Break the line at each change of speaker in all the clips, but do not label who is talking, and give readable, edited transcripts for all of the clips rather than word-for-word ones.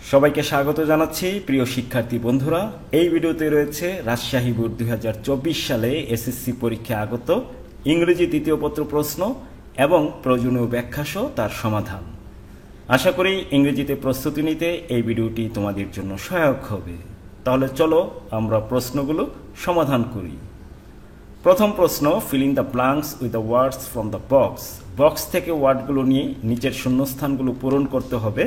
সবাইকে স্বাগত জানাচ্ছি প্রিয় শিক্ষার্থী বন্ধুরা। এই ভিডিওতে রয়েছে রাজশাহী বোর্ড 2024 সালে এসএসসি পরীক্ষায় আগত ইংরেজি দ্বিতীয় পত্র প্রশ্ন এবং প্রয়োজনীয় ব্যাখ্যাসহ তার সমাধান। আশা করি ইংরেজিতে প্রস্তুতি নিতে এই ভিডিওটি তোমাদের জন্য সহায়ক হবে। তাহলে চলো আমরা প্রশ্নগুলো সমাধান করি। প্রথম প্রশ্ন, filling the blanks with the words from the box. Box থেকে ওয়ার্ডগুলো নিয়ে নিচের শূন্যস্থানগুলো পূরণ করতে হবে।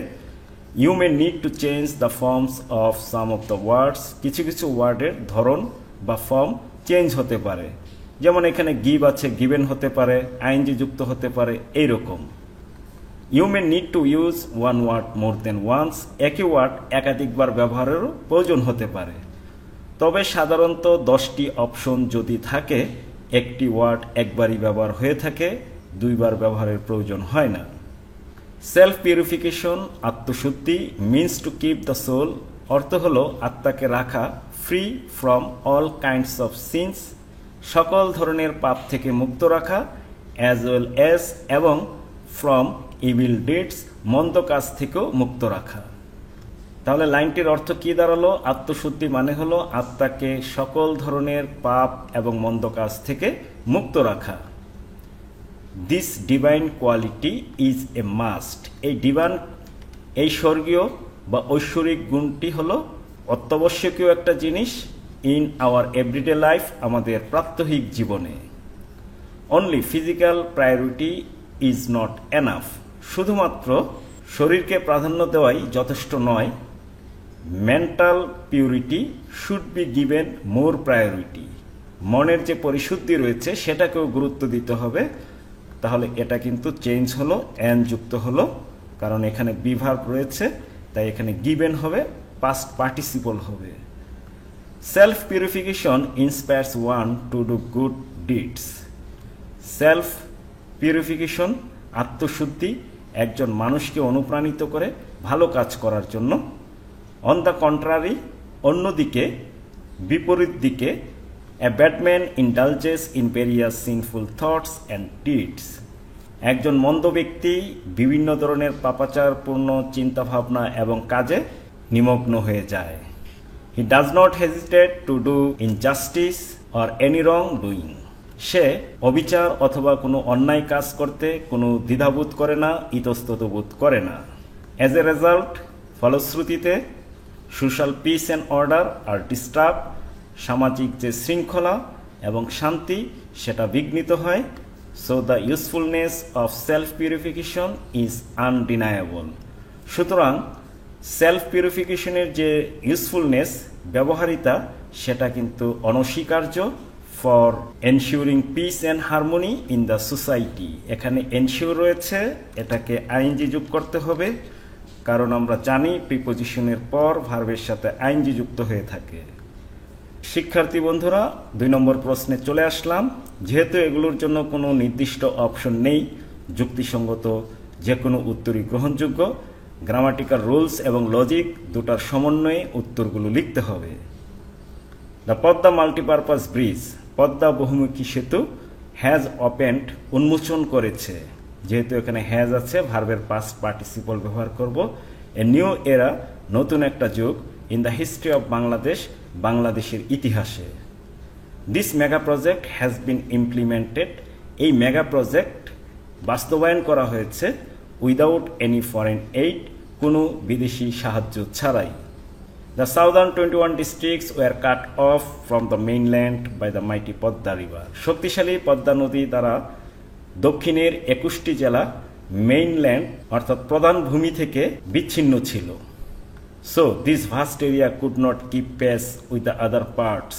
You may need to change the forms of some of the words. কিছু কিছু ওয়ার্ডের ধরন বা ফর্ম চেঞ্জ হতে পারে, যেমন এখানে গিভ আছে, গিভেন হতে পারে, আইএনজি যুক্ত হতে পারে, এইরকম। You may need to use one word more than once. একই ওয়ার্ড একাধিকবার ব্যবহারেরও প্রয়োজন হতে পারে, তবে সাধারণত 10টি অপশন যদি থাকে, একটি ওয়ার্ড একবারই ব্যবহার হয়ে থাকে, দুইবার ব্যবহারের প্রয়োজন হয় না। সেলফ পিউরিফিকেশন, আত্মশুদ্ধি, means to keep the soul, অর্থ হল আত্মাকে রাখা, free from all kinds of sins, সকল ধরনের পাপ থেকে মুক্ত রাখা, অ্যাজ ওয়েল অ্যাজ এবং ফ্রম ইভিল ডিডস, মন্দ কাজ থেকেও মুক্ত রাখা। তাহলে লাইনটির অর্থ কি দাঁড়ালো? আত্মশুদ্ধি মানে হলো আত্মাকে সকল ধরনের পাপ এবং মন্দ কাজ থেকে মুক্ত রাখা। This divine quality is a must. এই ডিভাইন, এই স্বর্গীয় বা ঐশ্বরিক গুণটি হলো অত্যাবশ্যকীয় একটা জিনিস ইন আওয়ার এভরিডে লাইফ, আমাদের প্রাত্যহিক জীবনে। Only physical priority is not enough. শুধুমাত্র শরীরকে প্রাধান্য দেওয়াই যথেষ্ট নয়। Mental purity should be given more priority. মনের যে পরিশুদ্ধি রয়েছে সেটাকেও গুরুত্ব দিতে হবে। তাহলে এটা কিন্তু চেঞ্জ হলো, অ্যান যুক্ত হলো, কারণ এখানে বি ভার্ব রয়েছে, তাই এখানে গিভেন হবে, পাস্ট পার্টিসিপল হবে। Self purification inspires one to do good deeds. Self purification, আত্মশুদ্ধি, একজন মানুষকে অনুপ্রাণিত করে ভালো কাজ করার জন্য। অন দ্য কন্ট্রারি, অন্যদিকে, বিপরীত দিকে, a bad man indulges in various sinful thoughts and deeds. একজন মন্দ ব্যক্তি বিভিন্ন ধরনের পাপাচারপূর্ণ চিন্তাভাবনা এবং কাজে নিমগ্ন হয়ে যায়। He does not hesitate to do injustice or any wrong doing. সে অবিচার অথবা কোনো অন্যায় কাজ করতে কোনো দ্বিধাবোধ করে না, ইতস্তত বোধ করে না। As a result, ফলশ্রুতিতে, social peace and order are disturbed. সামাজিক যে শৃঙ্খলা এবং শান্তি সেটা বিঘ্নিত হয়। So the usefulness of self purification is undeniable. সুতরাং সেলফ পিউরিফিকেশনের যে ইউজফুলনেস, ব্যবহারিতা, সেটা কিন্তু অনস্বীকার্য। For ensuring peace and harmony in the society, এখানে এনশিওর রয়েছে, এটাকে আইএনজি যোগ করতে হবে, কারণ আমরা জানি প্রিপোজিশনের পর ভার্বের সাথে আইএনজি যুক্ত হয়ে থাকে। শিক্ষার্থী বন্ধুরা, 2 নম্বর প্রশ্নে চলে আসলাম। যেহেতু এগুলোর জন্য কোনো নির্দিষ্ট অপশন নেই, যুক্তিসঙ্গত যে কোনো উত্তরই গ্রহণযোগ্য। গ্রামাটিক্যাল রুলস এবং লজিক দুটার সমন্বয়ে উত্তরগুলো লিখতে হবে। The Padma multipurpose bridge, Padma বহুমুখী সেতু, হ্যাজ ওপেন্ড, উন্মোচন করেছে। যেহেতু এখানে হ্যাজ আছে, ভার্বের পাস্ট পার্টিসিপল ব্যবহার করব। এ নিউ এরা, নতুন একটা যুগ, in the history of Bangladesh, বাংলাদেশের ইতিহাসে। This mega project has been implemented, এই মেগা প্রজেক্ট বাস্তবায়ন করা হয়েছে উইদাউট এনি ফরেন এইড, কোনো বিদেশি সাহায্য ছাড়াই। The southern 21 districts were cut off from the mainland by the mighty Padma river. শক্তিশালী পদ্মা নদী দ্বারা দক্ষিণের 21টি জেলা মেইনল্যান্ড অর্থাৎ প্রধান ভূমি থেকে বিচ্ছিন্ন ছিল। So this vast area could not keep pace with the other parts.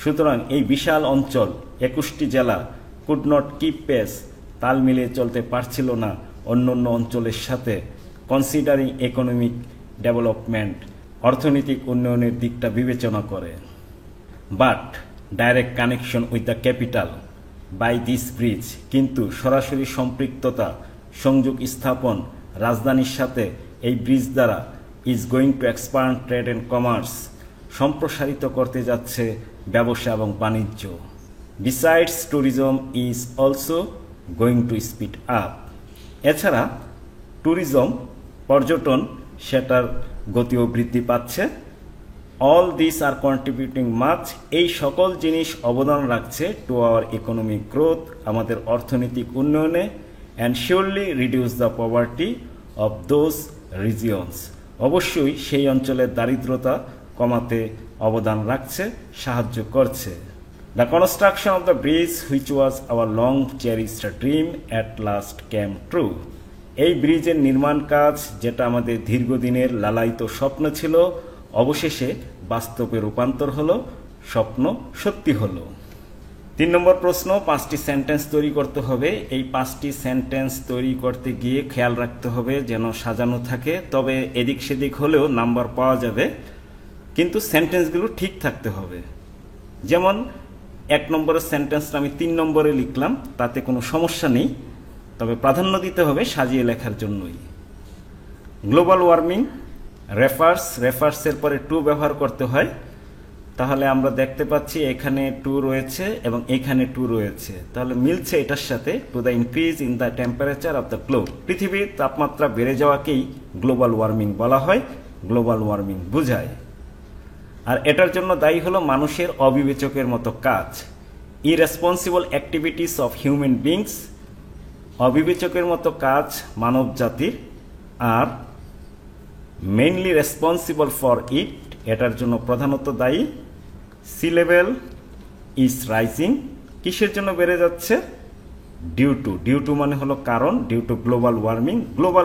সুতরাং এই বিশাল অঞ্চল 21টি জেলা could not keep pace, তাল মিলিয়ে চলতে পারছিল না অন্যান্য অঞ্চলের সাথে। কনসিডারিং ইকোনমিক ডেভেলপমেন্ট, অর্থনৈতিক উন্নয়নের দিকটা বিবেচনা করে। But direct connection with the capital by this bridge, কিন্তু সরাসরি সম্পৃক্ততা, সংযোগ স্থাপন রাজধানীর সাথে এই ব্রিজ দ্বারা is going to expand trade and commerce, সম্প্রসারিত করতে যাচ্ছে ব্যবসা এবং বাণিজ্য। Besides, tourism is also going to speed up. এছাড়া ট্যুরিজম, পর্যটন সেটার গতিও বৃদ্ধি পাচ্ছে। All this R contributing much, এই সকল জিনিস অবদান রাখছে টু আওয়ার ইকোনমিক গ্রোথ, আমাদের অর্থনৈতিক উন্নয়নে, and surely reduce the poverty of those regions, অবশ্যই সেই অঞ্চলের দারিদ্রতা কমাতে অবদান রাখছে, সাহায্য করছে। The construction of the bridge which was our long cherished dream at last came true, এই ব্রিজের নির্মাণ কাজ যেটা আমাদের দীর্ঘদিনের লালায়িত স্বপ্ন ছিল, অবশেষে বাস্তবে রূপান্তর হলো, স্বপ্ন সত্যি হলো। 3 নম্বর প্রশ্ন, 5টি সেন্টেন্স তৈরি করতে হবে। এই 5টি সেন্টেন্স তৈরি করতে গিয়ে খেয়াল রাখতে হবে যেন সাজানো থাকে, তবে এদিক সেদিক হলেও নাম্বার পাওয়া যাবে, কিন্তু সেন্টেন্সগুলো ঠিক থাকতে হবে। যেমন 1 নম্বরের সেন্টেন্সটা আমি 3 নম্বরে লিখলাম, তাতে কোনো সমস্যা নেই, তবে প্রাধান্য দিতে হবে সাজিয়ে লেখার জন্যই। গ্লোবাল ওয়ার্মিং রেফার্সের পরে টু ব্যবহার করতে হয়, তাহলে আমরা দেখতে পাচ্ছি এখানে টু রয়েছে এবং এখানে টু রয়েছে, তাহলে মিলছে এটার সাথে। To the increase in the temperature of the globe, পৃথিবীর তাপমাত্রা বেড়ে যাওয়াকেই গ্লোবাল ওয়ার্মিং বলা হয়, গ্লোবাল ওয়ার্মিং বোঝায়। আর এটার জন্য দায়ী হলো মানুষের অবিবেচকের মতো কাজ, irresponsible activities of human beings, অবিবেচকের মতো কাজ মানব জাতির। আর মেইনলি রেসপন্সিবল ফর ইট, এটার জন্য প্রধানত দায়ী সি লেভেল ইজ রাইজিং, কিসের জন্য বেড়ে যাচ্ছে? ডিউ টু মানে হলো কারণ, ডিউ টু গ্লোবাল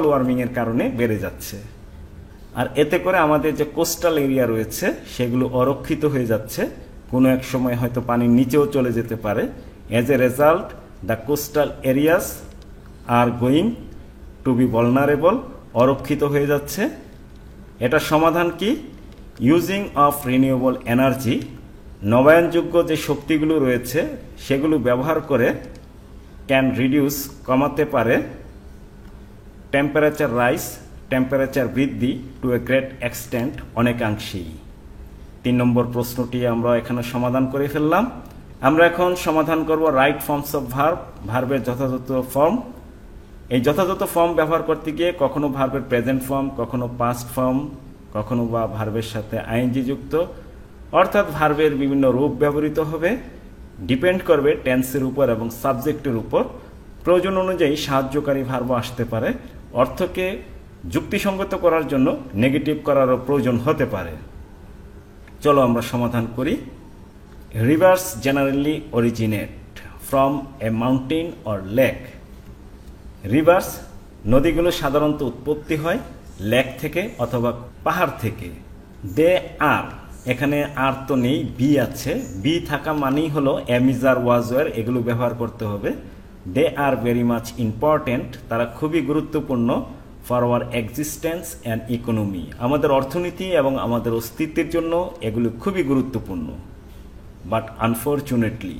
ওয়ার্মিং এর কারণে বেড়ে যাচ্ছে। আর এতে করে আমাদের যে কোস্টাল এরিয়া রয়েছে সেগুলো অরক্ষিত হয়ে যাচ্ছে, কোনো এক সময় হয়তো পানির নিচেও চলে যেতে পারে। As a result the coastal areas are going to be vulnerable, অরক্ষিত হয়ে যাচ্ছে। এটা সমাধান কি? ইউজিং অফ রিনিউয়েবল এনার্জি, নবায়নযোগ্য যে শক্তিগুলো রয়েছে সেগুলো ব্যবহার করে ক্যান রিডিউস, কমাতে পারে টেম্পারেচার বৃদ্ধি টু এ গ্রেট এক্সটেন্ট, অনেকাংশেই। 3 নম্বর প্রশ্নটি আমরা এখানে সমাধান করে ফেললাম। আমরা এখন সমাধান করব রাইট ফর্মস অফ ভার্বের যথাযথ ফর্ম। এই যথাযথ ফর্ম ব্যবহার করতে গিয়ে কখনো ভার্বের প্রেজেন্ট ফর্ম, কখনো পাস্ট ফর্ম, কখনো বা ভার্বের সাথে আইএনজি যুক্ত, অর্থাৎ ভার্বের বিভিন্ন রূপ ব্যবহৃত হবে। ডিপেন্ড করবে টেন্সের উপর এবং সাবজেক্টের উপর। প্রয়োজন অনুযায়ী সাহায্যকারী ভার্বও আসতে পারে, অর্থকে যুক্তিসঙ্গত করার জন্য নেগেটিভ করারও প্রয়োজন হতে পারে। চলো আমরা সমাধান করি। Rivers generally originate from a mountain or lake. Rivers, নদীগুলো সাধারণত উৎপত্তি হয় লেক থেকে অথবা পাহাড় থেকে। দে আর, এখানে আর তো নেই, বি আছে, বি থাকা মানেই হলো অ্যামিজার ওয়াজওয়ার, এগুলো ব্যবহার করতে হবে। দে আর ভেরি মাচ ইম্পর্টেন্ট, তারা খুবই গুরুত্বপূর্ণ for our existence and economy, আমাদের অর্থনীতি এবং আমাদের অস্তিত্বের জন্য এগুলো খুবই গুরুত্বপূর্ণ। বাট আনফর্চুনেটলি,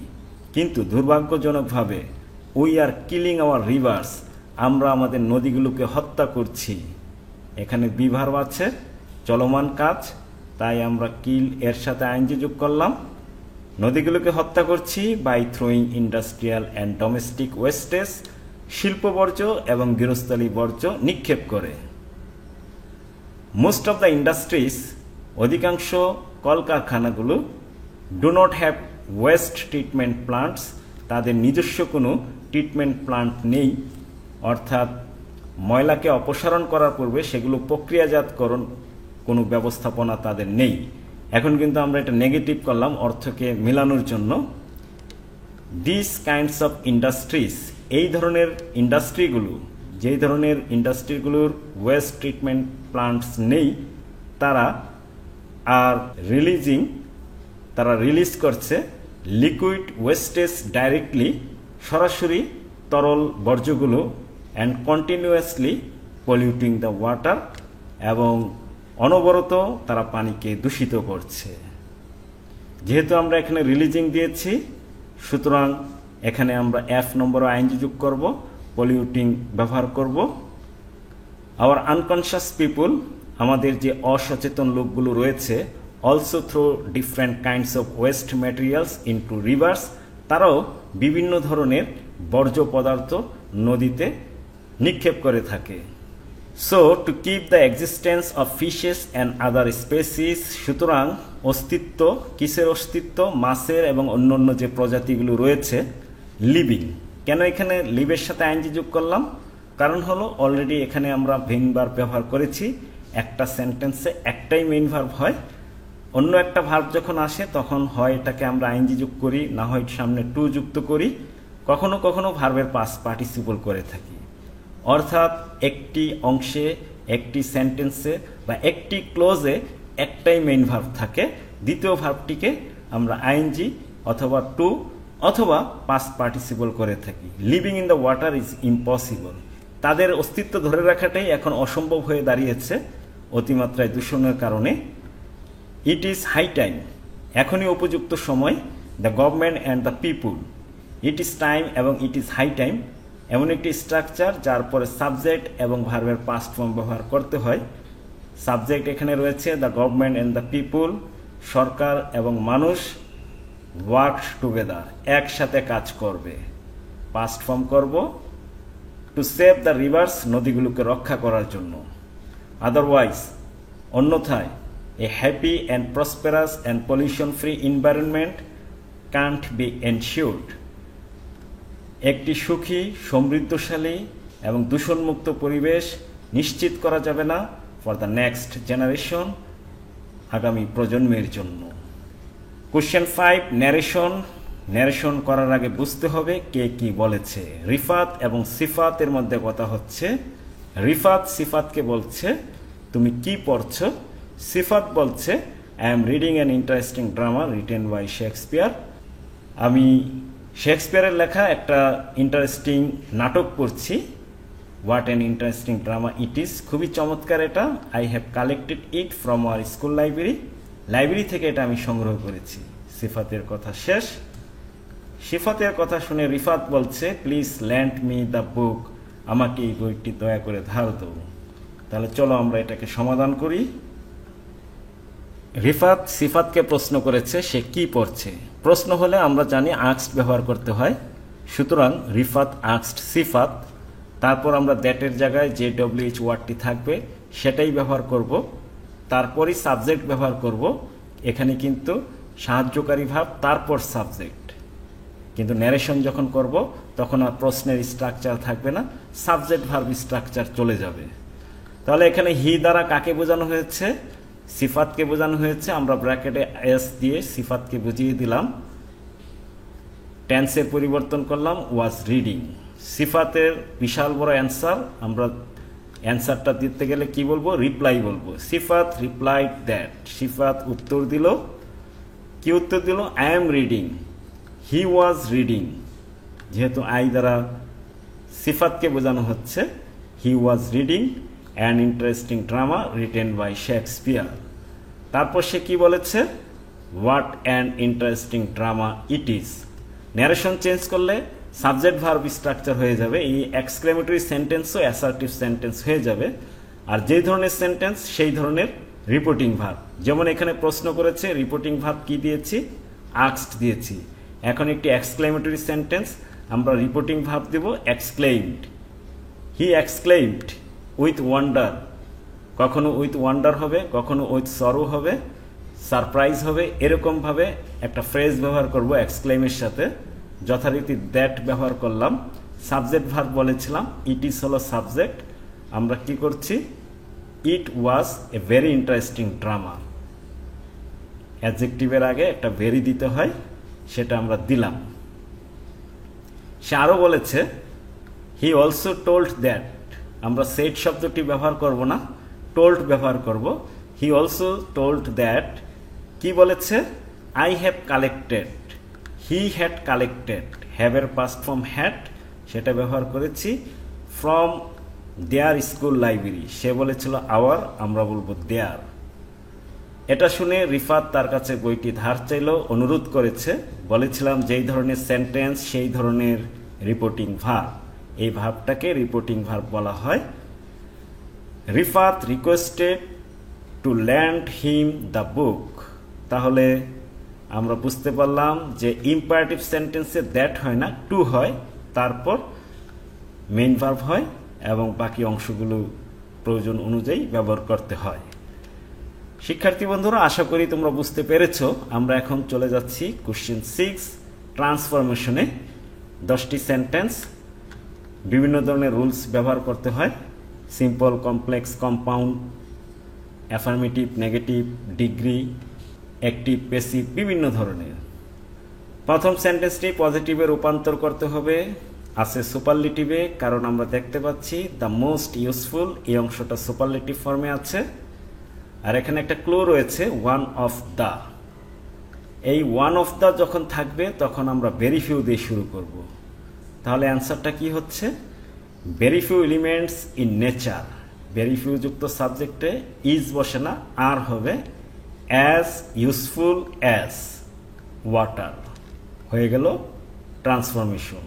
কিন্তু দুর্ভাগ্যজনকভাবে, we are killing our rivers, আমরা আমাদের নদীগুলোকে হত্যা করছি। এখানে বি ভার্ব আছে, চলমান কাজ, তাই আমরা কিল এর সাথে আইএনজি যোগ করলাম। নদীগুলোকে হত্যা করছি by throwing industrial and domestic wastage, শিল্প বর্জ্য এবং গৃহস্থলী বর্জ্য নিক্ষেপ করে। মোস্ট অফ দ্য ইন্ডাস্ট্রিজ, অধিকাংশ কলকারখানাগুলো, do not have waste treatment plants, তাদের নিজস্ব কোনো ট্রিটমেন্ট প্লান্ট নেই, অর্থাৎ ময়লাকে অপসারণ করার পূর্বে সেগুলো প্রক্রিয়াজাতকরণ কোনো ব্যবস্থাপনা তাদের নেই। এখন কিন্তু আমরা এটা নেগেটিভ করলাম অর্থকে মেলানোর জন্য। দিস কাইন্ডস অফ ইন্ডাস্ট্রিজ, এই ধরনের ইন্ডাস্ট্রিগুলো, যেই ধরনের ইন্ডাস্ট্রিগুলোর ওয়েস্ট ট্রিটমেন্ট প্লান্টস নেই, তারা আর রিলিজ করছে লিকুইড ওয়েস্টেজ ডাইরেক্টলি, সরাসরি তরল বর্জ্যগুলো, and continuously polluting the water, এবং অনবরত তারা পানিকে দূষিত করছে। যেহেতু আমরা এখানে রিলিজিং দিয়েছি, সুতরাং এখানে আমরা এফ নম্বর আইএনজি যোগ করব, পলিউটিং ব্যবহার করব। আওয়ার আনকনশিয়াস পিপুল, আমাদের যে অসচেতন লোকগুলো রয়েছে, also throw different kinds of waste materials into rivers, তারাও বিভিন্ন ধরনের বর্জ্য পদার্থ নদীতে নিক্ষেপ করে থাকে। So to keep the existence of fishes and other species, সুতরাং অস্তিত্ব, কিসের অস্তিত্ব? মাছের এবং অন্যান্য যে প্রজাতিগুলো রয়েছে, লিভিং। কেন এখানে লিভের সাথে আইএনজি যোগ করলাম? কারণ হলো অলরেডি এখানে আমরা মেইন ভার্ব ব্যবহার করেছি, একটা সেন্টেন্সে একটাই মেইন ভার্ব হয়, অন্য একটা ভার্ব যখন আসে তখন হয় এটাকে আমরা আইএনজি যোগ করি, না হয় সামনে টু যুক্ত করি, কখনো কখনো ভার্বের পাস্ট পার্টিসিপল করে থাকি। অর্থাৎ একটি অংশে, একটি সেন্টেন্সে বা একটি ক্লোজে একটাই মেইন ভার্ব থাকে, দ্বিতীয় ভার্বটিকে আমরা আইএনজি অথবা টু অথবা পাস্ট পার্টিসিপল করে থাকি। Living in the water is impossible, তাদের অস্তিত্ব ধরে রাখাটাই এখন অসম্ভব হয়ে দাঁড়িয়েছে অতিমাত্রায় দূষণের কারণে। ইট ইজ হাই টাইম, এখনই উপযুক্ত সময়। The government and the people, it is time এবং ইট ইজ হাই টাইম এমন একটি স্ট্রাকচার যার পরে সাবজেক্ট এবং ভার্বের পাস্ট ফর্ম ব্যবহার করতে হয়। সাবজেক্ট এখানে রয়েছে the government and the people, সরকার এবং মানুষ, ওয়ার্ক টুগেদার, একসাথে কাজ করবে। পাস্ট ফর্ম করব টু সেভ দ্য রিভার্স, নদীগুলোকে রক্ষা করার জন্য। আদারওয়াইজ, অন্যথায়, a happy and prosperous and pollution free environment can't be ensured, একটি সুখী, সমৃদ্ধশালী এবং দূষণমুক্ত পরিবেশ নিশ্চিত করা যাবে না ফর দ্য নেক্সট জেনারেশন, আগামী প্রজন্মের জন্য। Question 5, narration. ন্যারেশন করার আগে বুঝতে হবে কে কি বলেছে। রিফাত এবং সিফাতের মধ্যে কথা হচ্ছে। রিফাত সিফাতকে বলছে তুমি কি পড়ছো, সিফাত বলছে I am reading an interesting drama written by Shakespeare, আমি শেক্সপিয়ারের লেখা একটা ইন্টারেস্টিং নাটক পড়ছি। What an interesting drama it is, খুবই চমৎকার এটা। I have collected it from our school library, library থেকে এটা আমি সংগ্রহ করেছি। সিফাতের কথা শেষ। সিফাতের কথা শুনে রিফাত বলছে please lend me the book, আমাকে এই বইটি দয়া করে ধার দেবো। তাহলে চলো আমরা এটাকে সমাধান করি। রিফাত সিফাতকে প্রশ্ন করেছে সে কি পড়ছে। প্রশ্ন হলে আমরা জানি আস্কড ব্যবহার করতে হয়, সুতরাং রিফাত আস্কড সিফাত, তারপর আমরা দ্যাটের জায়গায় যে ডব্লিউএইচ ওয়ার্ডটি থাকবে সেটাই ব্যবহার করব, তারপরই সাবজেক্ট ব্যবহার করব। এখানে কিন্তু সাহায্যকারী ভাব তারপর সাবজেক্ট, কিন্তু ন্যারেশন যখন করব তখন আর প্রশ্নের স্ট্রাকচার থাকবে না, সাবজেক্ট ভার্ব স্ট্রাকচার চলে যাবে। তাহলে এখানে হি দ্বারা কাকে বোঝানো হয়েছে? সিফাতকে বোঝানো হয়েছে। আমরা ব্র্যাকেটে এস দিয়ে সিফাতকে বুঝিয়ে দিলাম, টেন্সের পরিবর্তন করলাম, ওয়াজ রিডিং। সিফাতের বিশাল বড় অ্যান্সার, আমরা অ্যান্সারটা দিতে গেলে কি বলবো? রিপ্লাই বলবো। সিফাত রিপ্লাইড দ্যাট, সিফাত উত্তর দিল। কি উত্তর দিল? I am reading, he was reading. যেহেতু আই দ্বারা সিফাতকে বোঝানো হচ্ছে, he was reading an interesting drama written by Shakespeare. তারপর সে কি বলেছে? What an interesting drama it is. Narration change করলে সাবজেক্ট ভার্ব স্ট্রাকচার হয়ে যাবে, এই এক্সক্লেমেটরি সেন্টেন্সও অ্যাসার্টিভ সেন্টেন্স হয়ে যাবে। আর যেই ধরনের সেন্টেন্স সেই ধরনের রিপোর্টিং ভার্ব। যেমন এখানে প্রশ্ন করেছে, রিপোর্টিং ভার্ব কি দিয়েছি? আস্কড দিয়েছি। এখন একটি এক্সক্লেমেটরি সেন্টেন্স, আমরা রিপোর্টিং ভার্ব দেব exclaimed. He exclaimed with wonder, কখনো উইথ ওয়ান্ডার হবে, কখনো উইথ সরো হবে, সারপ্রাইজ হবে। এরকমভাবে একটা ফ্রেজ ব্যবহার করব এক্সক্লেমের সাথে, যথারীতি দ্যাট ব্যবহার করলাম। সাবজেক্ট ভার্ব বলেছিলাম, ইট ইজ হলো সাবজেক্ট। আমরা কি করছি? ইট ওয়াজ এ ভেরি ইন্টারেস্টিং ড্রামা। অ্যাডজেক্টিভের আগে একটা ভেরি দিতে হয়, সেটা আমরা দিলাম। সে আরও বলেছে হি অলসো টোল্ড দ্যাট, আমরা সেড শব্দটি ব্যবহার করব না, টোল্ড ব্যবহার করব। হি অলসো টোল্ড দ্যাট, কি বলেছে? I have collected, he had collected, হ্যাভের পাস্ট ফর্ম হ্যাড, সেটা ব্যবহার করেছি। ফ্রম দেয়ার স্কুল লাইব্রেরি, সে বলেছিল আওয়ার, আমরা বলবো দেয়ার। এটা শুনে রিফাত তার কাছে বইটি ধার চাইল, অনুরোধ করেছে। বলেছিলাম যেই ধরনের সেন্টেন্স সেই ধরনের রিপোর্টিং ভার্ব, এই ভার্বটাকে রিপোর্টিং ভার্ব বলা হয়। Rifat requested to land him the book. তাহলে আমরা বুঝতে পারলাম যে ইম্পারেটিভ সেন্টেন্সে দ্যাট হয় না, টু হয়, তারপর মেইন ভার্ব হয় এবং বাকি অংশগুলো প্রয়োজন অনুযায়ী ব্যবহার করতে হয়। শিক্ষার্থী বন্ধুরা, আশা করি তোমরা বুঝতে পেরেছো। আমরা এখন চলে যাচ্ছি কোশ্চেন 6 ট্রান্সফরমেশনে। 10টি সেন্টেন্স, বিভিন্ন ধরনের রুলস ব্যবহার করতে হয়। Simple, complex, compound, affirmative, negative, degree, active, passive, বিভিন্ন ধরনের। প্রথম সেন্টেন্সটি পজিটিভে রূপান্তর করতে হবে, আছে সুপারলেটিভে, কারণ আমরা দেখতে পাচ্ছি দ্য মোস্ট ইউজফুল, এই অংশটা সুপারলেটিভ ফর্মে আছে। আর এখানে একটা ক্লু রয়েছে, ওয়ান অফ দ্য। এই ওয়ান অফ দ্য যখন থাকবে তখন আমরা ভেরি ফিউ দিয়ে শুরু করব। তাহলে অ্যান্সারটা কি হচ্ছে? Very few elements in nature. Very few যুক্ত সাবজেক্টে ইজ বসে না, আর হবে অ্যাজ ইউজফুল অ্যাজ ওয়াটার। হয়ে গেল transformation.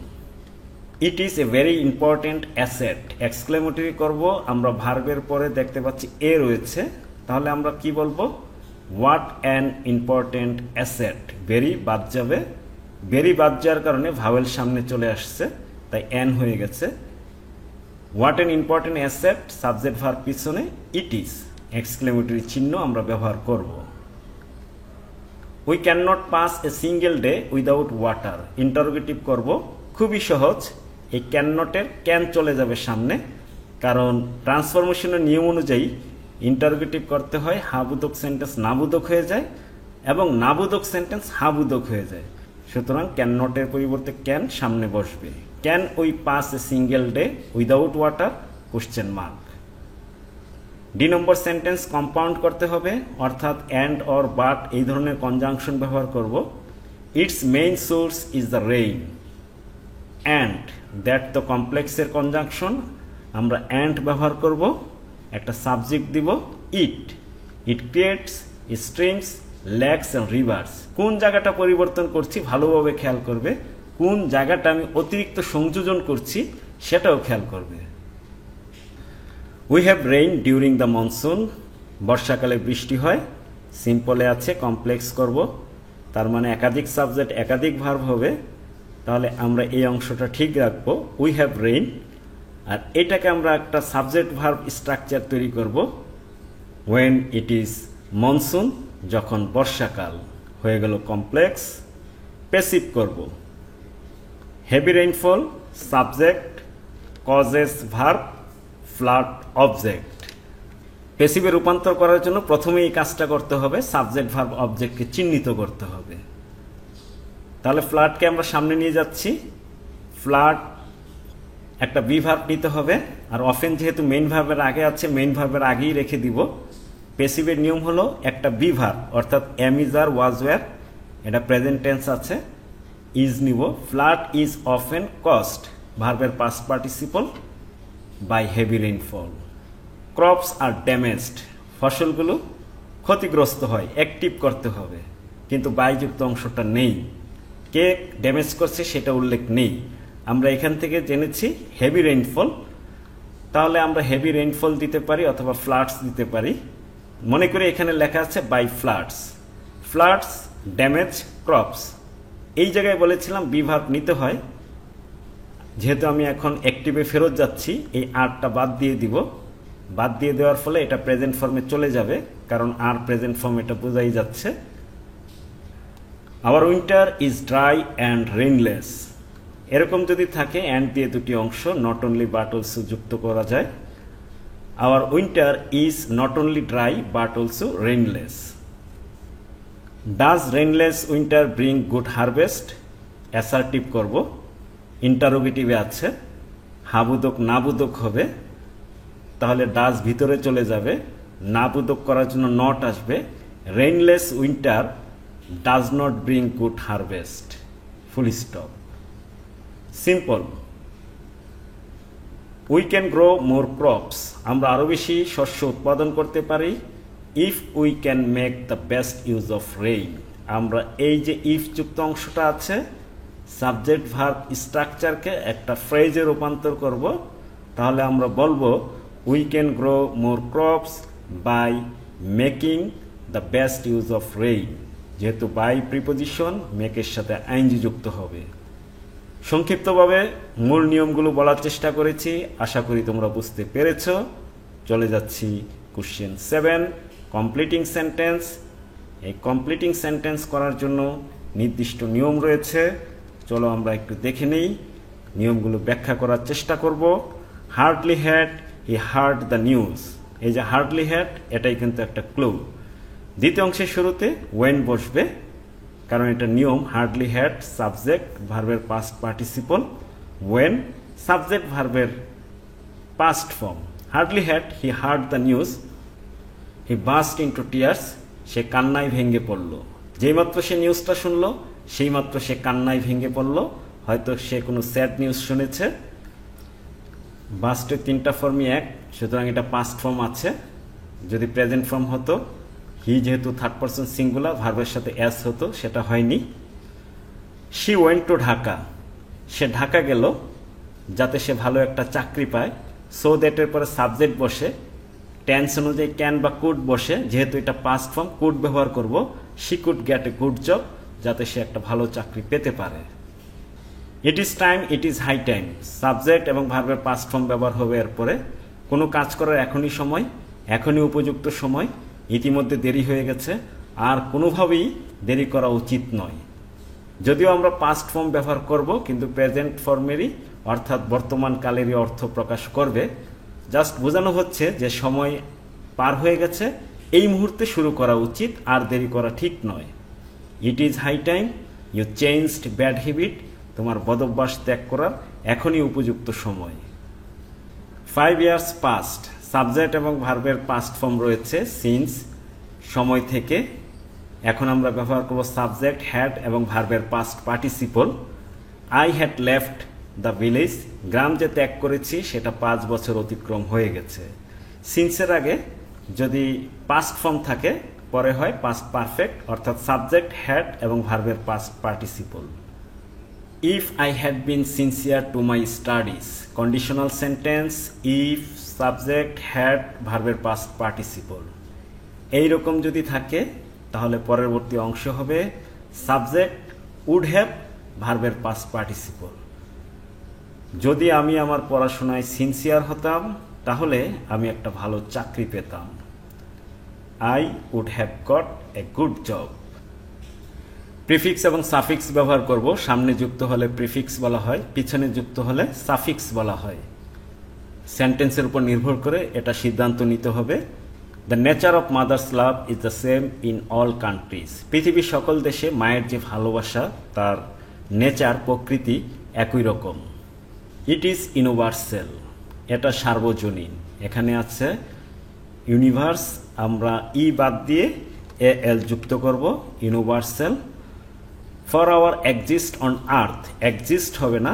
It is a very important asset. Exclamatory করব, আমরা ভার্বের পরে দেখতে পাচ্ছি এ রয়েছে, তাহলে আমরা কি বলবো? What an important asset. Very বাদ যাবে, ভেরি বাদ যাওয়ার কারণে ভাওয়েল সামনে চলে আসছে, তাই অ্যান হয়ে গেছে। What an important asset, subject verb পিছনে ইট ইজ, এক্সক্লেমেটরি চিহ্ন আমরা ব্যবহার করব। We can not pass a single day without water. Interrogative করব, খুবই সহজ। এই ক্যান নটের ক্যান চলে যাবে সামনে, কারণ ট্রান্সফরমেশনের নিয়ম অনুযায়ী ইন্টারোগেটিভ করতে হয় হাবোধক সেন্টেন্স নাবোধক হয়ে যায় এবং নাবোধক সেন্টেন্স হাবোধক হয়ে যায়। সুতরাং ক্যান নটের পরিবর্তে ক্যান সামনে বসবে। Can we pass a single day without water? Question mark. D number sentence compound করতে হবে, অর্থাৎ অ্যান্ড অর বাট এই ধরনের কনজাংশন ব্যবহার করব। It's main source is the rain. And, that তো কমপ্লেক্সের কনজাংশন, আমরা অ্যান্ড ব্যবহার করব, একটা সাবজেক্ট দিব it. It creates streams, lakes and rivers. কোন জায়গাটা পরিবর্তন করছি ভালোভাবে খেয়াল করবে, কোন জায়গাটা আমি অতিরিক্ত সংযোজন করছি সেটাও খেয়াল করবে। We have rain during the monsoon. বর্ষাকালে বৃষ্টি হয়। সিম্পলে আছে, কমপ্লেক্স করব, তার মানে একাধিক সাবজেক্ট একাধিক ভার্ব হবে, তাহলে আমরা এই অংশটা ঠিক রাখবো, উই হ্যাভ রেইন। আর এটাকে আমরা একটা সাবজেক্ট ভার্ব স্ট্রাকচার তৈরি করব, ওয়েন ইট ইজ মনসুন, যখন বর্ষাকাল। হয়ে গেল কমপ্লেক্স। প্যাসিভ করব, heavy rainfall subject, causes verb, flood object. প্যাসিভে রূপান্তর করার জন্য প্রথমে এই কাজটা করতে হবে, সাবজেক্ট ভার্ব অবজেক্টকে চিহ্নিত করতে হবে। তাহলে ফ্লাডকে আমরা সামনে নিয়ে যাচ্ছি। ফ্লাড একটা বি ভার্ব নিতে হবে, আর অফেন যেহেতু মেইন ভার্বের আগে আছে, মেইন ভার্বের আগেই রেখে দিব। প্যাসিভের নিয়ম হলো একটা বি ভার্ব, অর্থাৎ am is are was were, এটা প্রেজেন্ট টেন্স আছে, ইজ নিব। ফ্লাড ইজ অফেন কস্ট, ভার্বের past participle, by heavy rainfall. Crops are damaged, ফসলগুলো ক্ষতিগ্রস্ত হয়, অ্যাক্টিভ করতে হবে, কিন্তু বাইযুক্ত অংশটা নেই। কে ড্যামেজ করছে সেটা উল্লেখ নেই। আমরা এখান থেকে জেনেছি হেভি রেইনফল, তাহলে আমরা হেভি রেইনফল দিতে পারি অথবা ফ্লাডস দিতে পারি। মনে করি এখানে লেখা আছে by floods. Floods, damage, crops, এই জায়গায় বলেছিলাম বি ভার্ব নিতে হয়। যেহেতু আমি এখন অ্যাক্টিভে ফেরত যাচ্ছি, এই আরটা বাদ দিয়ে দিব। বাদ দিয়ে দেওয়ার ফলে এটা প্রেজেন্ট ফর্মে চলে যাবে, কারণ আর প্রেজেন্ট ফর্ম এটা বোঝাই যাচ্ছে। Our winter is dry and rainless. এরকম যদি থাকে অ্যান্ড দিয়ে দুটি অংশ নট অনলি বাট অলসো যুক্ত করা যায়। Our winter is not only dry but also rainless. Does rainless winter bring good harvest? Assertive করব, ইন্টারোগেটিভে আছে, হাবোধক নাবোধক হবে, তাহলে ডাজ ভিতরে চলে যাবে, নাবোধক করার জন্য নট আসবে। Rainless winter does not bring good harvest, full stop. Simple, we can grow more crops, আমরা আরো বেশি শস্য উৎপাদন করতে পারি। If we can make the best use of rain, আমরা এই যে ইফ যুক্ত অংশটা আছে, সাবজেক্ট ভার্ব স্ট্রাকচারকে একটা ফ্রেজে রূপান্তর করব, তাহলে আমরা বলবো we can grow more crops by making the best use of rain. যেহেতু বাই প্রিপোজিশন, মেকের সাথে আইএনজি যুক্ত হবে। সংক্ষিপ্তভাবে মূল নিয়মগুলো বলার চেষ্টা করেছি, আশা করি তোমরা বুঝতে পেরেছ। চলে যাচ্ছি কোশ্চেন 7, কমপ্লিটিং সেন্টেন্স। এই কমপ্লিটিং সেন্টেন্স করার জন্য নির্দিষ্ট নিয়ম রয়েছে, চলো আমরা একটু দেখে নেই, নিয়মগুলো ব্যাখ্যা করার চেষ্টা করব। Hardly had he heard the news, এই যে হার্ডলি হ্যাড এটাই কিন্তু একটা ক্লু। দ্বিতীয় অংশের শুরুতে ওয়েন বসবে, কারণ এটা নিয়ম। হার্ডলি হ্যাড সাবজেক্ট ভার্বের পাস্ট পার্টিসিপল, ওয়েন সাবজেক্ট ভার্বের past form. Hardly had he heard the news he burst into tears, সে কান্নায় ভেঙে পড়ল। যেইমাত্র সে নিউজটা শুনলো সেইমাত্র সে কান্নায় ভেঙে পড়ল, হয়তো সে কোনো স্যাড নিউজ শুনেছে। বাস্টের 3টা ফর্মই এক, সুতরাং এটা পাস্ট ফর্ম আছে। যদি প্রেজেন্ট ফর্ম হতো, হি যেহেতু থার্ড পারসন সিঙ্গুলার, ভার্বের সাথে এস হতো, সেটা হয়নি। শি ওয়েন্ট টু ঢাকা, সে ঢাকা গেল যাতে সে ভালো একটা চাকরি পায়। সো দ্যাটের পরে সাবজেক্ট বসে, টেন্স অনুযায়ী ক্যান বা কুড বসে, যেহেতু এটা পাস্ট ফর্ম কুড ব্যবহার করব। She could get a good job, যাতে সে একটা ভালো চাকরি পেতে পারে। It is time, it is high time, subject এবং ভার্বের পাস্ট ফর্ম ব্যবহার হবে এরপরে। কোনো কাজ করার এখনই সময়, এখনই উপযুক্ত সময়, ইতিমধ্যে দেরি হয়ে গেছে, আর কোনোভাবেই দেরি করা উচিত নয়। যদিও আমরা পাস্ট ফর্ম ব্যবহার করব, কিন্তু প্রেজেন্ট ফর্মেরই অর্থাৎ বর্তমান কালেরই অর্থ প্রকাশ করবে। জাস্ট বোঝানো হচ্ছে যে সময় পার হয়ে গেছে, এই মুহূর্তে শুরু করা উচিত, আর দেরি করা ঠিক নয়। It is high time you changed bad habit, তোমার বদভ্যাস ত্যাগ করার এখনই উপযুক্ত সময়। 5 years past, সাবজেক্ট এবং ভার্বের পাস্ট ফর্ম রয়েছে সিন্স, সময় থেকে। এখন আমরা ব্যবহার করব সাবজেক্ট হ্যাড এবং ভার্বের past participle. I had left the village, গ্রাম যে ত্যাগ করেছি সেটা 5 বছর অতিক্রম হয়ে গেছে। সিন্সের আগে যদি পাস্ট ফর্ম থাকে, পরে হয় পাস্ট পারফেক্ট, অর্থাৎ সাবজেক্ট হ্যাড এবং ভার্বের past participle. If I had been sincere to my studies, conditional sentence, if subject had ভার্বের পাস্ট পার্টিসিপল। এইরকম যদি থাকে তাহলে পরবর্তী অংশ হবে সাবজেক্ট উড হ্যাভ ভার্বের পাস্ট পার্টিসিপল। যদি আমি আমার পড়াশোনায় সিনসিয়ার হতাম তাহলে আমি একটা ভালো চাকরি পেতাম। I would have got a good job. Prefix এবং সাফিক্স ব্যবহার করব। সামনে যুক্ত হলে প্রিফিক্স বলা হয়, পিছনে যুক্ত হলে সাফিক্স বলা হয়। সেন্টেন্সের উপর নির্ভর করে এটা সিদ্ধান্ত নিতে হবে। The nature of mother's love is the same in all countries, পৃথিবীর সকল দেশে মায়ের যে ভালোবাসা তার নেচার প্রকৃতি একই রকম। ইট ইজ ইউনিভার্সাল, এটা সার্বজনীন। এখানে আছে ইউনিভার্স, আমরা ই বাদ দিয়ে এ এল যুক্ত করব, universal. For our exist on earth, exist হবে না,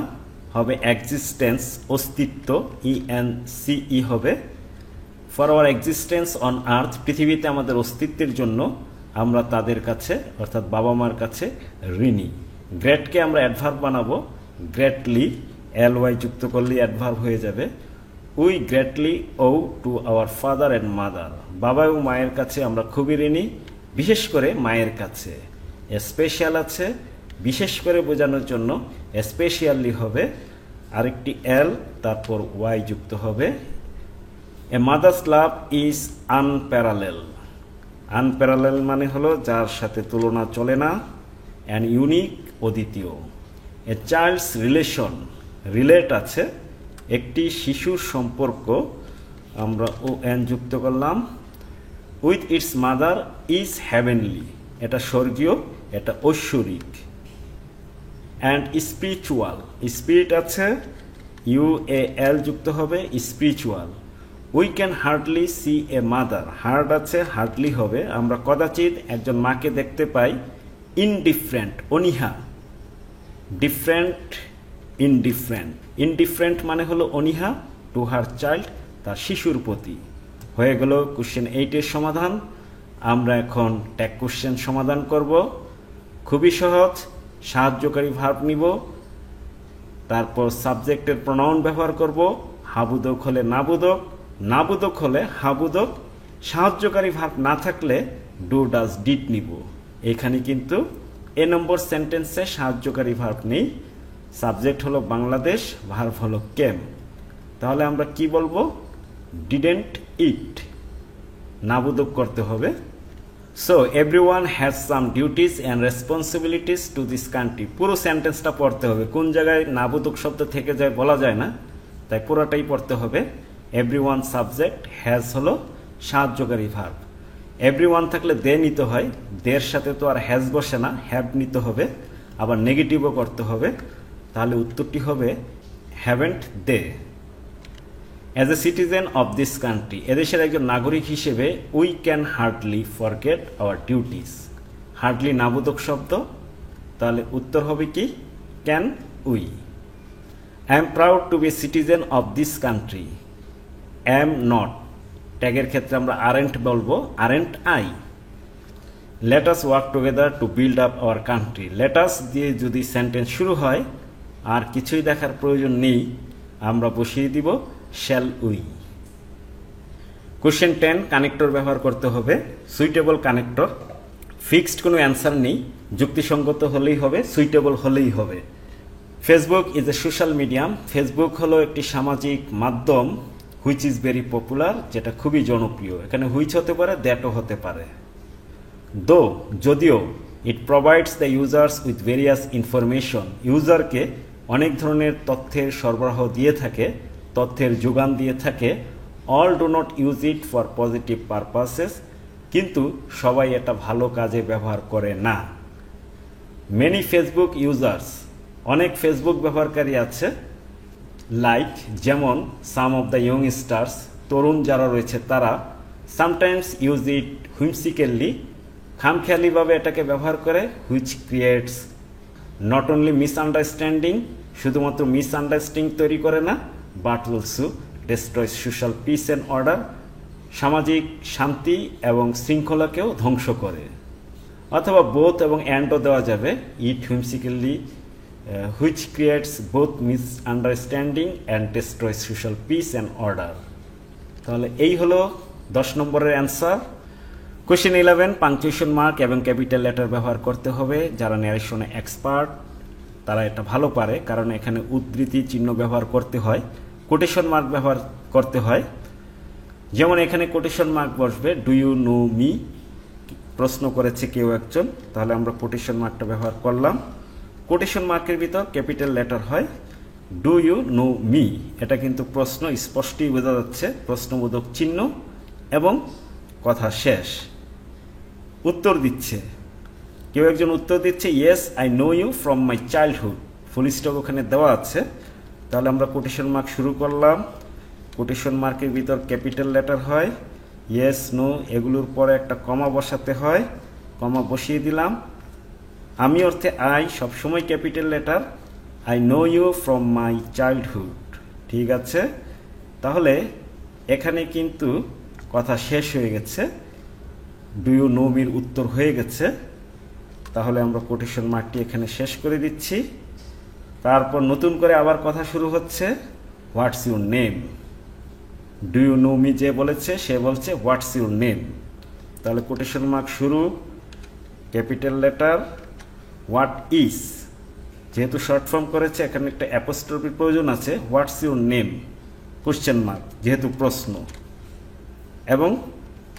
হবে এক্সিস্টেন্স, অস্তিত্ব, ENCE হবে। For our existence on earth, পৃথিবীতে আমাদের অস্তিত্বের জন্য আমরা তাদের কাছে অর্থাৎ বাবা মার কাছে ঋণী। গ্রেটকে আমরা অ্যাডভার্ব বানাবো, গ্রেটলি, LY যুক্ত করলে অ্যাডভার্ব হয়ে যাবে। We greatly owe to our father and mother, বাবা এবং মায়ের কাছে আমরা খুবই ঋণী, বিশেষ করে মায়ের কাছে। স্পেশাল আছে, বিশেষ করে বোঝানোর জন্য স্পেশালি হবে, আরেকটি এল তারপর ওয়াই যুক্ত হবে। এ মাদার্স লাভ ইজ আনপ্যারালেল, আনপ্যারালেল মানে হলো যার সাথে তুলনা চলে না, অ্যান্ড ইউনিক, অদ্বিতীয়। এ চাইল্ডস রিলেশন, রিলেট আছে, একটি শিশুর সম্পর্ক, আমরা ON যুক্ত করলাম। With its mother is heavenly, এটা স্বর্গীয়, এটা ঐশ্বরিক। অ্যান্ড স্পিরিচুয়াল, স্পিরিট আছে, UAL যুক্ত হবে, spiritual. We can hardly see a mother, hard আছে, হার্ডলি হবে, আমরা কদাচিৎ একজন মাকে দেখতে পাই। ইনডিফারেন্ট, অনীহা, ডিফারেন্ট, ইনডিফারেন্ট। ইনডিফারেন্ট মানে হলো অনীহা, টু হার চাইল্ড, তার শিশুর প্রতি। হয়ে গেল কোশ্চেন 8-এর সমাধান। আমরা এখন ট্যাগ কোশ্চেন সমাধান করব। খুবই সহজ, সাহায্যকারী ভার্ব নিব, তারপর সাবজেক্টের প্রনাউন ব্যবহার করব। হাবুদক হলে নাবুদক, নাবুদক হলে হাবুদক, সাহায্যকারী ভার্ব না থাকলে ডু ডাজ ডিড নিব। এখানে কিন্তু এ নম্বর সেন্টেন্সে সাহায্যকারী ভার্ব নেই, সাবজেক্ট হলো বাংলাদেশ, ভার্ব হলো কেম। তাহলে আমরা কি বলবো? ডিডেন্ট ইট, নাবোধক করতে হবে। So everyone has some duties and responsibilities to this country. পুরো সেন্টেন্সটা পড়তে হবে, কোন জায়গায় নাবোধক শব্দ থেকে যায় বলা যায় না, তাই পুরোটাই পড়তে হবে। এভরিওয়ান সাবজেক্ট, হ্যাজ হলো সাহায্যকারী ভার্ব। এভরিওয়ান থাকলে দে নিতে হয়, দের সাথে তো আর হ্যাজ বসে না, হ্যাভ নিতে হবে, আবার নেগেটিভও করতে হবে, তাহলে উত্তরটি হবে haven't they. As a citizen of this country, এদেশের একজন নাগরিক হিসেবে we can hardly forget our duties. Hardly নাবোধক শব্দ, তাহলে উত্তর হবে কি can we. I am proud to be a citizen of this country. Am not, ট্যাগের ক্ষেত্রে আমরা আরেন্ট বলবো, aren't I. Let us work together to build up our country. Let us দিয়ে যদি সেন্টেন্স শুরু হয় আর কিছুই দেখার প্রয়োজন নেই, আমরা বসিয়ে দিব শ্যাল উই। কোশ্চেন 10, কানেক্টর ব্যবহার করতে হবে। সুইটেবল কানেক্টর, ফিক্সড কোনো অ্যান্সার নেই, যুক্তিসঙ্গত হলেই হবে, সুইটেবল হলেই হবে। Facebook is a social medium. Facebook হলো একটি সামাজিক মাধ্যম হুইচ ইজ ভেরি পপুলার, যেটা খুবই জনপ্রিয়। এখানে হুইচ হতে পারে, দ্যাটও হতে পারে। দো, যদিও, it provides the users with various information. ইউজারকে অনেক ধরনের তথ্যের সরবরাহ দিয়ে থাকে, তথ্যের যোগান দিয়ে থাকে। All do not use it for positive purposes, কিন্তু সবাই এটা ভালো কাজে ব্যবহার করে না। মেনি ফেসবুক ইউজার্স, অনেক ফেসবুক ব্যবহারকারী আছে। লাইক, যেমন সাম অফ দ্য ইয়ংস্টার্স, তরুণ যারা রয়েছে তারা। সামটাইমস ইউজ ইট হুইমসিক্যালি, খামখেয়ালিভাবে এটাকে ব্যবহার করে। Which creates not only misunderstanding, শুধুমাত্র মিসআন্ডারস্ট্যান্ডিং তৈরি করে না, but also destroys social peace and order, সামাজিক শান্তি এবং শৃঙ্খলাকেও ধ্বংস করে। অথবা বোথ এবং অ্যান্ডও দেওয়া যাবে। It whimsically which creates both misunderstanding and destroys social peace and order. তাহলে এই হলো 10 নম্বরের অ্যান্সার। কোশ্চেন 11, পাংচুয়েশন মার্ক এবং ক্যাপিটাল লেটার ব্যবহার করতে হবে। যারা ন্যারেশনে এক্সপার্ট তারা এটা ভালো পারে, কারণ এখানে উদ্ধৃতি চিহ্ন ব্যবহার করতে হয়, কোটেশন মার্ক ব্যবহার করতে হয়। যেমন এখানে কোটেশন মার্ক বসবে, ডু ইউ নো মি, প্রশ্ন করেছে কেউ একজন, তাহলে আমরা কোটেশন মার্কটা ব্যবহার করলাম। কোটেশন মার্কের ভিতর ক্যাপিটাল লেটার হয়। ডু ইউ নো মি, এটা কিন্তু প্রশ্ন, স্পষ্টই বোঝা যাচ্ছে, প্রশ্নবোধক চিহ্ন এবং কথা শেষ। উত্তর দিচ্ছে, কেউ একজন উত্তর দিচ্ছে, yes I know you from my childhood, full stop ওখানে দেওয়া আছে। তাহলে আমরা কোটেশন মার্ক শুরু করলাম। কোটেশন মার্কের ভিতর ক্যাপিটাল লেটার হয়, ইয়েস নো, এগুলোর পরে একটা কমা বসাতে হয়, কমা বসিয়ে দিলাম। আমি অর্থে আই, সবসময় capital letter. I know you from my childhood, ঠিক আছে। তাহলে এখানে কিন্তু কথা শেষ হয়ে গেছে, ডু ইউ নো মির উত্তর হয়ে গেছে। তাহলে আমরা কোটেশন মার্কটি এখানে শেষ করে দিচ্ছি। তারপর নতুন করে আবার কথা শুরু হচ্ছে, what's your name. Do you know me যে বলেছে সে বলছে হোয়াটস ইউর নেম। তাহলে কোটেশন মার্ক শুরু, ক্যাপিটাল লেটার, হোয়াট ইজ, যেহেতু শর্ট ফর্ম করেছে এখানে একটা অ্যাপোস্ট্রফির প্রয়োজন আছে, what's your name, question mark যেহেতু প্রশ্ন, এবং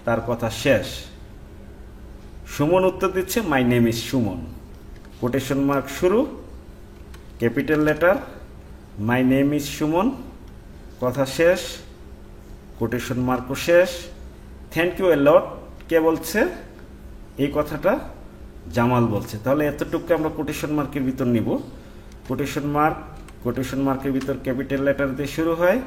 তার কথা শেষ। সুমন উত্তর দিচ্ছে my name is Suman. Quotation mark শুরু, capital letter, my name is Suman, কথা শেষ, কোটেশন মার্কও শেষ। থ্যাংক ইউ এ লট কে বলছে এই কথাটা? জামাল বলছে। তাহলে এতটুকু আমরা কোটেশন মার্কের ভিতর নিব। কোটেশন মার্কের ভিতর ক্যাপিটাল লেটার দিয়ে শুরু হয়,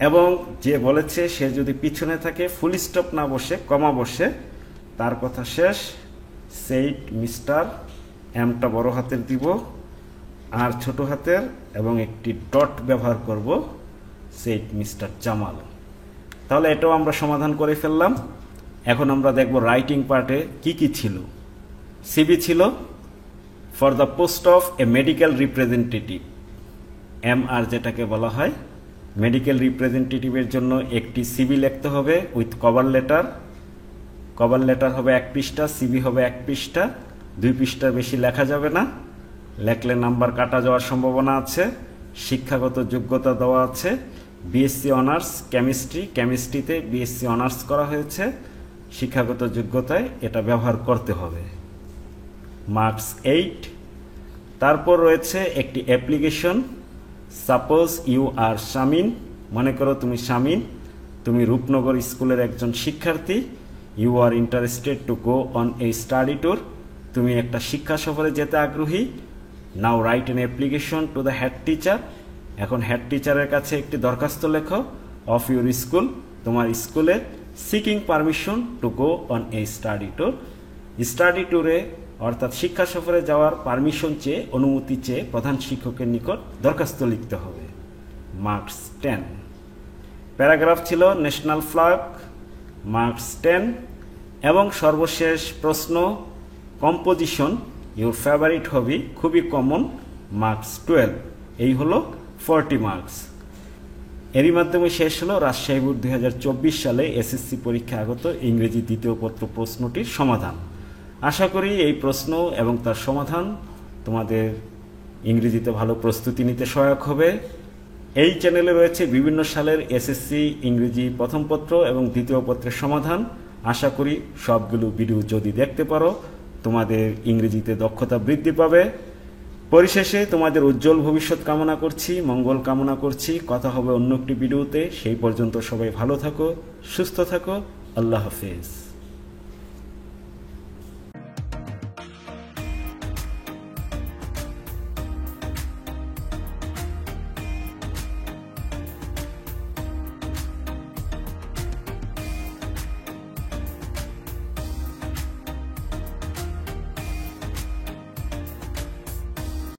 এবং যে বলেছে সে যদি পিছনে থাকে, ফুল স্টপ না বসে কমা বসে, তার কথা শেষ। সেইট মিস্টার, এমটা বড় হাতের দিব, আর ছোট হাতের, এবং একটি ডট ব্যবহার করব, সেইট মিস্টার জামাল। তাহলে এটাও আমরা সমাধান করে ফেললাম। এখন আমরা দেখব রাইটিং পার্টে কি কি ছিল। সিভি ছিল, for the post of A medical representative, MR যেটাকে বলা হয়, মেডিকেল রিপ্রেজেন্টেটিভের জন্য একটি সিভি লিখতে হবে with cover letter. Cover letter হবে 1 পৃষ্ঠা, সিভি হবে 1 পৃষ্ঠা, 2 পৃষ্ঠার বেশি লেখা যাবে না, লেখলে নাম্বার কাটা যাওয়ার সম্ভাবনা আছে। শিক্ষাগত যোগ্যতা দেওয়া আছে, বিএসসি অনার্স কেমিস্ট্রিতে বিএসসি অনার্স করা হয়েছে, শিক্ষাগত যোগ্যতায় এটা ব্যবহার করতে হবে। মার্কস 8। তারপর রয়েছে একটি application. Suppose you are Shamin, মনে করো তুমি শামিন, তুমি রূপনগর স্কুলের একজন শিক্ষার্থী। You are interested to go on a study tour, তুমি একটা শিক্ষা সফরে যেতে আগ্রহী। Now write an application to the head teacher, এখন হেড টিচারের কাছে একটি দরখাস্ত লেখো অফ ইউর স্কুল, তোমার স্কুলে, seeking permission to go on a study tour. Study ট্যুরে অর্থাৎ শিক্ষা সফরে যাওয়ার পারমিশন চেয়ে, অনুমতি চেয়ে প্রধান শিক্ষকের নিকট দরখাস্ত লিখতে হবে। মার্কস 10। প্যারাগ্রাফ ছিল ন্যাশনাল ফ্ল্যাগ, মার্কস 10। এবং সর্বশেষ প্রশ্ন কম্পোজিশন, ইউর ফেভারিট হবি, খুবই কমন, মার্কস 12। এই হলো 40 মার্কস। এরই মাধ্যমে শেষ হলো রাজশাহী বোর্ড 2024 সালে এসএসসি পরীক্ষা আগত ইংরেজি দ্বিতীয় পত্র প্রশ্নটির সমাধান। আশা করি এই প্রশ্ন এবং তার সমাধান তোমাদের ইংরেজিতে ভালো প্রস্তুতি নিতে সহায়ক হবে। এই চ্যানেলে রয়েছে বিভিন্ন সালের এসএসসি ইংরেজি প্রথম পত্র এবং দ্বিতীয় পত্রের সমাধান। আশা করি সবগুলো ভিডিও যদি দেখতে পারো তোমাদের ইংরেজিতে দক্ষতা বৃদ্ধি পাবে। পরিশেষে তোমাদের উজ্জ্বল ভবিষ্যৎ কামনা করছি, মঙ্গল কামনা করছি। কথা হবে অন্য একটি ভিডিওতে। সেই পর্যন্ত সবাই ভালো থাকো, সুস্থ থাকো। আল্লাহ হাফেজ।